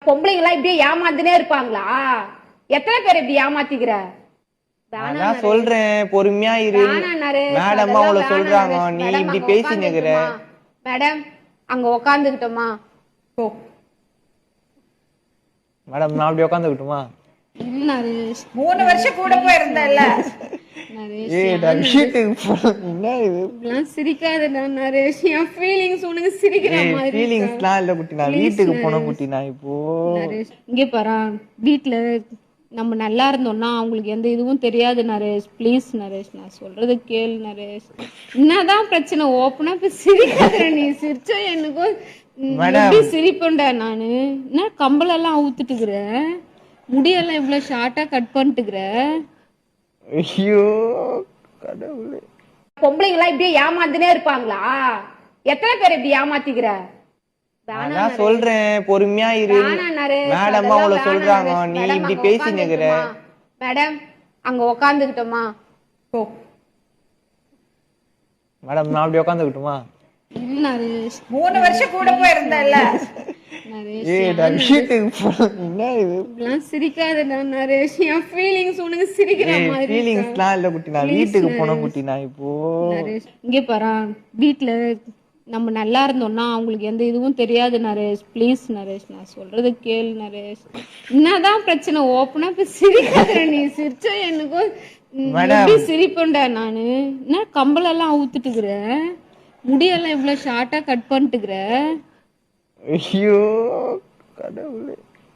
பொம்பளைங்க எல்லாம் இப்படியே ஏமாந்துனே இருப்பாங்களா? எத்தனை பேர் இப்படி ஏமாத்திக்கிற? நான் சொல்றேன் பொறுமையா இரு. மேடம் அவங்கள சொல்றாங்க, நீ இப்படி பேசினுக்கிற. மேடம் அங்க உக்காந்துக்கிட்டோமா? மேடம் நான் அப்படி உட்காந்துக்கிட்டுமா? இல்ல நரேஷ், 3 வருஷம் கூட போய் இருந்தல்ல. சிரிக்காத நரேஷ், என் ஃபீலிங்ஸ் உனக்கு சிரிக்கிற மாதிரி. ஃபீலிங்ஸ்லாம் இல்ல குட்டி, நான் வீட்டுக்கு போனோம் குட்டி. நான் இப்போ நரேஷ் இங்க பாரு, வீட்ல நம்ம நல்லா இருந்தோம்னா அவங்களுக்கு எந்த இதுவும் தெரியாது நரேஷ். ப்ளீஸ் நரேஷ், நான் சொல்றது கேளு நரேஷ். என்னதான் பிரச்சனை? ஓப்பனா இப்ப சிரிக்காத. நீ சிரிச்சா எனக்கும் எப்படி சிரிப்பேன்டா நானு. என்ன கம்பளெல்லாம் அவுத்துட்டுக்கிற, முடியெல்லாம் இவ்வளவு ஷார்ட்டா கட் பண்ணிட்டுக்கிற. ஐயோ கடவுளே. பொம்பளைங்க எல்லாம் இப்படியே ஏமாந்துனே இருப்பாங்களா? எத்தனை பேர் இப்படி ஏமாத்திக்கிற? நான் சொல்றேன் பொறுமையா இரு. மேடம் அவங்கள சொல்றாங்க, நீ இப்படி பேசினுக்கிற. மேடம் அங்க உக்காந்துக்கிட்டோமா? மேடம் நான் அப்படி உட்காந்துக்கிட்டுமா? இல்ல நரேஷ், 3 வருஷம் கூட போய் இருந்தல்ல. சிரிக்காத நரேஷ், என் ஃபீலிங்ஸ் உனக்கு சிரிக்கிற மாதிரி. ஃபீலிங்ஸ்லாம் இல்ல குட்டி, நான் வீட்டுக்கு போனோம் குட்டி. நான் இப்போ நரேஷ் இங்க பாரு, வீட்ல நம்ம நல்லா இருந்தோம்னா அவங்களுக்கு எந்த இதுவும் தெரியாது நரேஷ். ப்ளீஸ் நரேஷ், நான் சொல்றது கேளு நரேஷ். என்னதான் பிரச்சனை? ஓப்பனா இப்ப சிரிக்காத. நீ சிரிச்சா எனக்கும் எப்படி சிரிப்பேன்டா நானு. என்ன கம்பளெல்லாம் அவுத்துட்டுக்கிற, முடியெல்லாம் இவ்வளவு ஷார்ட்டா கட் பண்ணிட்டுக்கிற. ஐயோ கடவுளே.